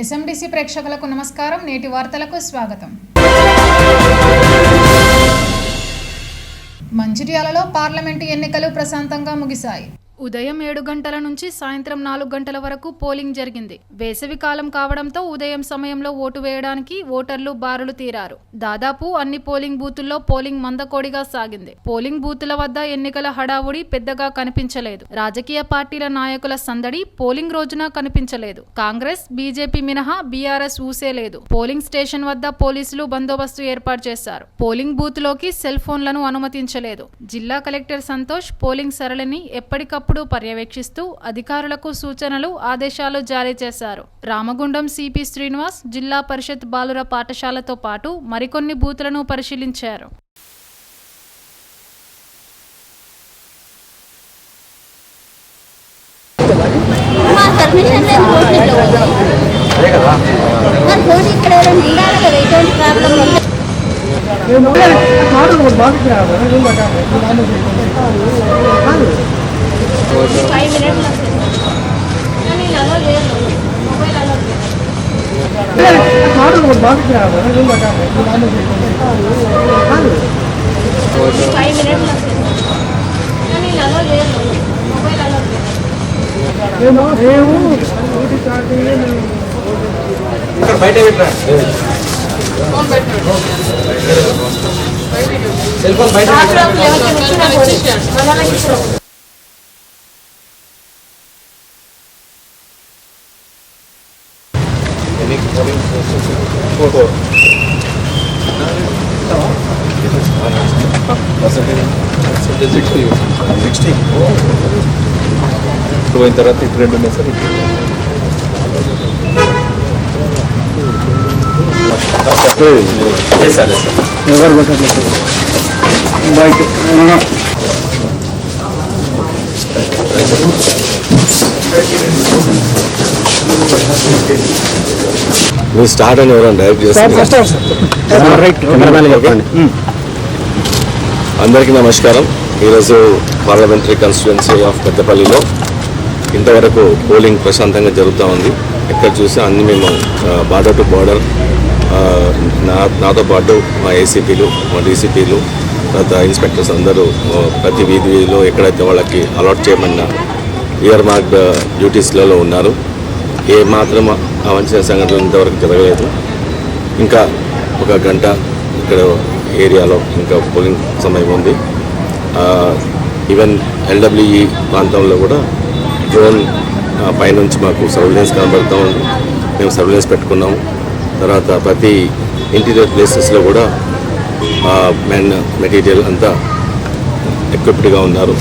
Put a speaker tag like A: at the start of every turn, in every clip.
A: ఎస్ఎండిసి ప్రేక్షకులకు నమస్కారం. నేటి వార్తలకు స్వాగతం. మంచిర్యాలలో పార్లమెంటు ఎన్నికలు ప్రశాంతంగా ముగిశాయి. ఉదయం 7 గంటల నుంచి సాయంత్రం 4 గంటల వరకు పోలింగ్ జరిగింది. వేసవి కాలం కావడంతో ఉదయం సమయంలో ఓటు వేయడానికి ఓటర్లు బారులు తీరారు. దాదాపు అన్ని పోలింగ్ బూతుల్లో పోలింగ్ మందకోడిగా సాగింది. పోలింగ్ బూతుల వద్ద ఎన్నికల హడావుడి పెద్దగా కనిపించలేదు. రాజకీయ పార్టీల నాయకుల సందడి పోలింగ్ రోజున కనిపించలేదు. కాంగ్రెస్, బీజేపీ మినహా బీఆర్ఎస్ ఊసే లేదు. పోలింగ్ స్టేషన్ వద్ద పోలీసులు బందోబస్తు ఏర్పాటు చేశారు. పోలింగ్ బూత్ లోకి సెల్ ఫోన్లను అనుమతించలేదు. జిల్లా కలెక్టర్ సంతోష్ పోలింగ్ సరళిని ఎప్పటికప్పుడు పర్యవేక్షిస్తూ అధికారులకు సూచనలు, ఆదేశాలు జారీ చేశారు. రామగుండం సిపి శ్రీనివాస్ జిల్లా పరిషత్ బాలుర పాఠశాలతో పాటు మరికొన్ని బూతులను పరిశీలించారు.
B: పోయిన తర్వాత ఇటు 2 ఉన్నాయి సార్. మీరు స్టార్ట్ అని ఎవరైనా డైరెక్ట్ చేస్తారు. అందరికీ నమస్కారం. ఈరోజు పార్లమెంటరీ కాన్స్టిట్యుయెన్సీ ఆఫ్ పెద్దపల్లిలో ఇంతవరకు పోలింగ్ ప్రశాంతంగా జరుగుతూ ఉంది. ఎక్కడ చూసినా అన్ని మేము బార్డర్ టు బార్డర్ నాతో పాటు మా ఏసీపీలు, మా డీసీపీలు, తర్వాత ఇన్స్పెక్టర్స్ అందరూ ప్రతి వీధిలో ఎక్కడైతే వాళ్ళకి అలాట్ చేయమన్న ఇయర్ మార్క్డ్ డ్యూటీస్లలో ఉన్నారు. ఏ మాత్రం అవాంఛనీయ సంఘటనలు ఇంతవరకు జరగలేదు. ఇంకా ఒక గంట ఇక్కడ ఏరియాలో ఇంకా పోలింగ్ సమయం ఉంది. ఈవెన్ ఎల్డబ్ల్యూఈ ప్రాంతంలో కూడా డ్రోన్ పైనుంచి మాకు సర్వేలెన్స్ కనబడుతూ ఉంది. మేము సర్వేలెన్స్ పెట్టుకున్నాము. తర్వాత ప్రతి ఇంటీరియర్ ప్లేసెస్లో కూడా మెన్ మెటీరియల్ అంతా ఎక్విప్డ్గా ఉన్నారు.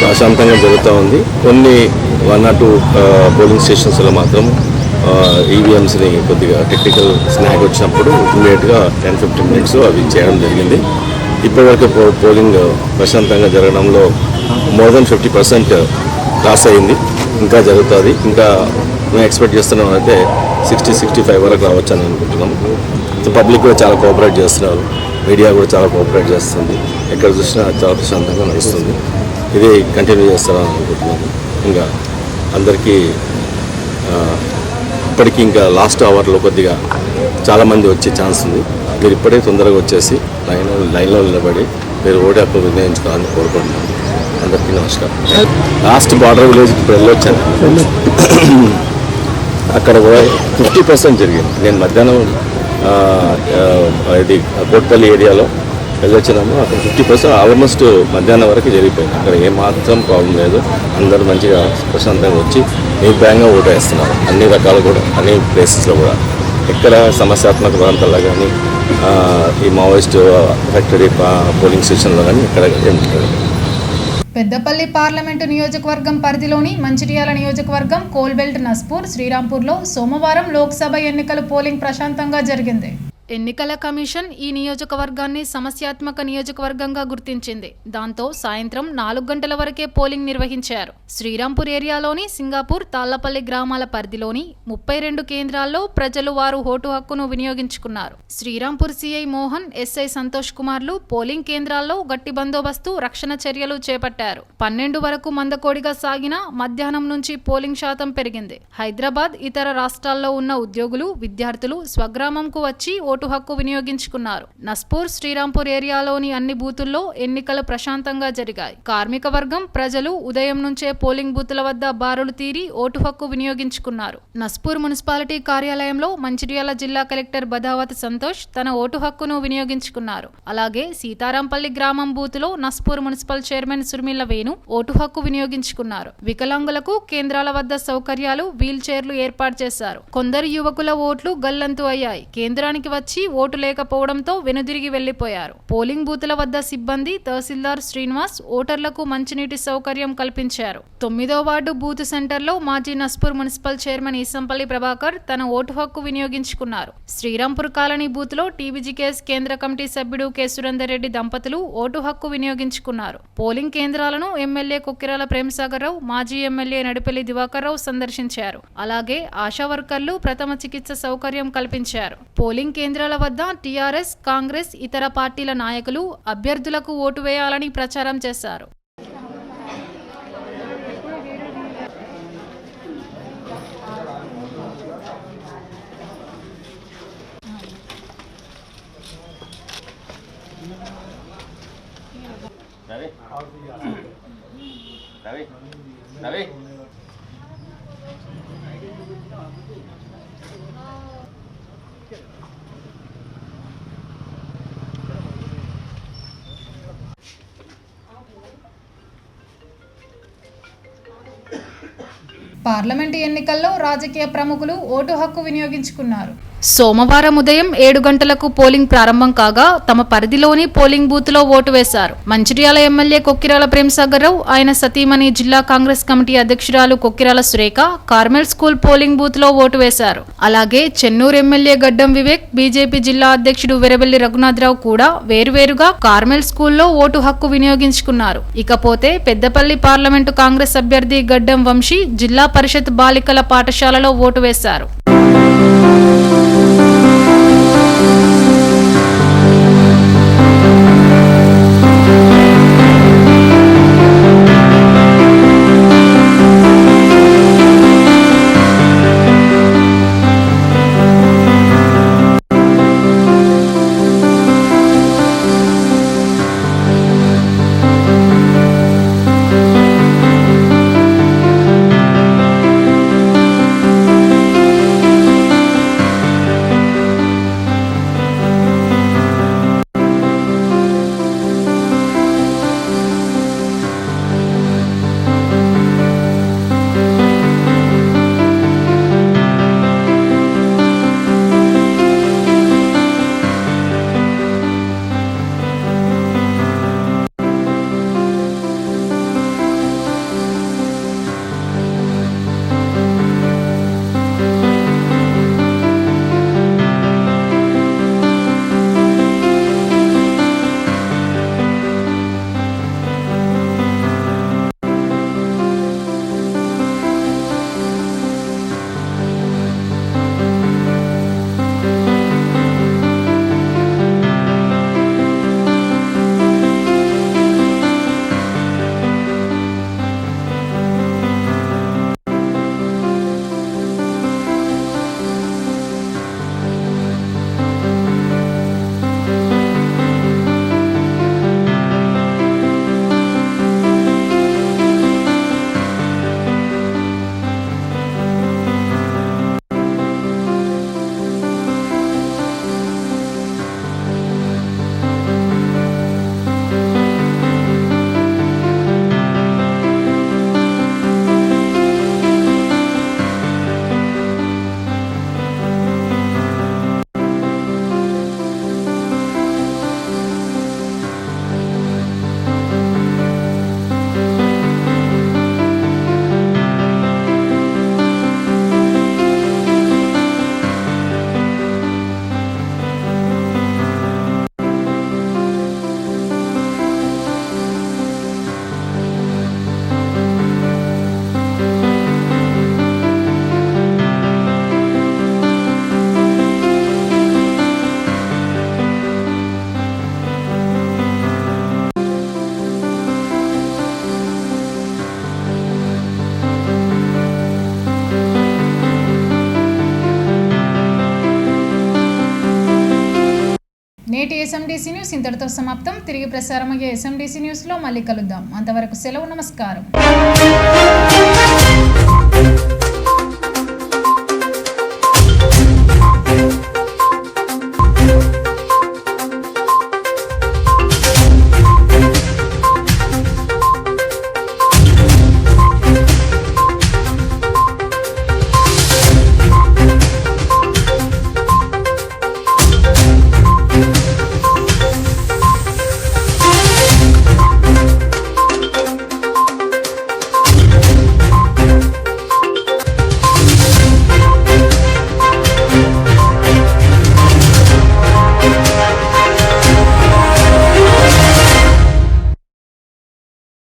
B: ప్రశాంతంగా జరుగుతూ ఉంది. కొన్ని 1 or 2 పోలింగ్ స్టేషన్స్లో మాత్రం ఈవీఎంస్ని కొద్దిగా టెక్నికల్ స్నాగ్ వచ్చినప్పుడు ఇమీడియట్గా 10-15 minutes అవి చేయడం జరిగింది. ఇప్పటివరకు పోలింగ్ ప్రశాంతంగా జరగడంలో మోర్ దెన్ 50% పాస్ అయింది. ఇంకా జరుగుతుంది. ఇంకా మేము ఎక్స్పెక్ట్ చేస్తున్నాం అయితే 60-65 వరకు రావచ్చు అని అనుకుంటున్నాం. పబ్లిక్ కూడా చాలా కోఆపరేట్ చేస్తున్నారు. మీడియా కూడా చాలా కోఆపరేట్ చేస్తుంది. ఎక్కడ చూసినా చాలా ప్రశాంతంగా నడుస్తుంది. ఇది కంటిన్యూ చేస్తారని అనుకుంటున్నాను. ఇంకా అందరికీ ఇప్పటికీ ఇంకా లాస్ట్ అవర్లో కొద్దిగా చాలామంది వచ్చే ఛాన్స్ ఉంది. మీరు ఇప్పుడే తొందరగా వచ్చేసి లైన్లో నిలబడి మీరు ఓటు హక్కు వినియోగించుకోవాలని కోరుకుంటున్నాను. అందరికీ నమస్కారం. లాస్ట్ బార్డర్ విలేజ్కి ఇప్పుడు వెళ్ళొచ్చాను. అక్కడ కూడా 50% జరిగింది. నేను మధ్యాహ్నం ఇది కోట్పల్లి ఏరియాలో వెళ్ళొచ్చినాము. అక్కడ 50% ఆల్మోస్ట్ మధ్యాహ్నం వరకు జరిగిపోయింది. అక్కడ ఏమాత్రం ప్రాబ్లం లేదు. అందరూ మంచిగా ప్రశాంతంగా వచ్చి నిర్భయంగా ఓటు వేస్తున్నారు. అన్ని రకాలు కూడా అన్ని ప్లేసెస్లో కూడా ఎక్కడ సమస్యాత్మక ప్రాంతాల్లో కానీ ఈ మావోయిస్ట్ ఫ్యాక్టరీ పోలింగ్ స్టేషన్లో కానీ ఎక్కడ ఏమి.
A: పెద్దపల్లి పార్లమెంటు నియోజకవర్గం పరిధిలోని మంచిర్యాల నియోజకవర్గం కోల్బెల్ట్, నస్పూర్, శ్రీరాంపూర్లో సోమవారం లోక్సభ ఎన్నికల పోలింగ్ ప్రశాంతంగా జరిగింది. ఎన్నికల కమిషన్ ఈ నియోజకవర్గాన్ని సమస్యాత్మక నియోజకవర్గంగా గుర్తించింది. దాంతో సాయంత్రం 4 గంటల వరకే పోలింగ్ నిర్వహించారు. శ్రీరాంపూర్ ఏరియాలోని సింగాపూర్, తాళ్లపల్లి గ్రామాల పరిధిలోని 32 కేంద్రాల్లో ప్రజలు వారు ఓటు హక్కును వినియోగించుకున్నారు. శ్రీరాంపూర్ సిఐ మోహన్, ఎస్ఐ సంతోష్ కుమార్లు పోలింగ్ కేంద్రాల్లో గట్టి బందోబస్తు, రక్షణ చర్యలు చేపట్టారు. 12 వరకు మందకోడిగా సాగిన మధ్యాహ్నం నుంచి పోలింగ్ శాతం పెరిగింది. హైదరాబాద్, ఇతర రాష్ట్రాల్లో ఉన్న ఉద్యోగులు, విద్యార్థులు స్వగ్రామంకు వచ్చి ఓటు హక్కు వినియోగించుకున్నారు. నస్పూర్, శ్రీరాంపూర్ ఏరియాలోని అన్ని బూతుల్లో ఎన్నికలు ప్రశాంతంగా జరిగాయి. కార్మిక వర్గం ప్రజలు ఉదయం నుంచే పోలింగ్ బూతుల వద్ద బారులు తీరి ఓటు హక్కు వినియోగించుకున్నారు. నస్పూర్ మున్సిపాలిటీ కార్యాలయంలో మంచిర్యాల జిల్లా కలెక్టర్ బదావత్ సంతోష్ తన ఓటు హక్కును వినియోగించుకున్నారు. అలాగే సీతారాంపల్లి గ్రామం బూతులో నస్పూర్ మున్సిపల్ చైర్మన్ సుర్మిల వేణు ఓటు హక్కు వినియోగించుకున్నారు. వికలాంగులకు కేంద్రాల వద్ద సౌకర్యాలు, వీల్ చైర్లు ఏర్పాటు చేశారు. కొందరు యువకుల ఓట్లు గల్లంతు అయ్యాయి. కేంద్రానికి వచ్చి ఓటు లేకపోవడంతో వెనుదిరిగి వెళ్లిపోయారు. పోలింగ్ బూతుల వద్ద సిబ్బంది, తహసీల్దార్ శ్రీనివాస్ ఓటర్లకు మంచినీటి సౌకర్యం కల్పించారు. 9వ వార్డు బూత్ సెంటర్లో మాజీ నస్పూర్ మున్సిపల్ చైర్మన్ ఈసంపల్లి ప్రభాకర్ తన ఓటు హక్కు వినియోగించుకున్నారు. శ్రీరాంపూర్ కాలనీ బూత్లో టీబీజీకేఎస్ కేంద్ర కమిటీ సభ్యుడు కె సురేందర్ రెడ్డి దంపతులు ఓటు హక్కు వినియోగించుకున్నారు. పోలింగ్ కేంద్రాలను ఎమ్మెల్యే కొక్కిరాల ప్రేమసాగర్ రావు, మాజీ ఎమ్మెల్యే నడిపెల్లి దివాకర్ రావు సందర్శించారు. అలాగే ఆశా వర్కర్లు ప్రథమ చికిత్స సౌకర్యం కల్పించారు. పోలింగ్ కేంద్రాల వద్ద టీఆర్ఎస్, కాంగ్రెస్, ఇతర పార్టీల నాయకులు అభ్యర్థులకు ఓటు వేయాలని ప్రచారం చేశారు. పార్లమెంటు ఎన్నికల్లో రాజకీయ ప్రముఖులు ఓటు హక్కు వినియోగించుకున్నారు. సోమవారం ఉదయం 7 గంటలకు పోలింగ్ ప్రారంభం కాగా తమ పరిధిలోని పోలింగ్ బూత్లో ఓటు వేశారు. మంచిర్యాల ఎమ్మెల్యే కొక్కిరాల ప్రేమసాగర్ రావు, ఆయన సతీమణి జిల్లా కాంగ్రెస్ కమిటీ అధ్యక్షురాలు Kokkirala Surekha Carmel school polling బూత్లో ఓటు వేశారు. అలాగే చెన్నూరు ఎమ్మెల్యే గడ్డం వివేక్, బీజేపీ జిల్లా అధ్యక్షుడు వెరబెల్లి రఘునాథరావు కూడా వేరువేరుగా కార్మెల్ స్కూల్లో ఓటు హక్కు వినియోగించుకున్నారు. ఇకపోతే పెద్దపల్లి పార్లమెంటు కాంగ్రెస్ అభ్యర్థి గడ్డం వంశీ జిల్లా పరిషత్ బాలికల పాఠశాలలో ఓటు వేశారు. నేటి ఎస్ఎండిసి న్యూస్ ఇంతటితో సమాప్తం. తిరిగి ప్రసారమయ్యే ఎస్ఎండిసి న్యూస్లో మళ్ళీ కలుద్దాం. అంతవరకు సెలవు. నమస్కారం.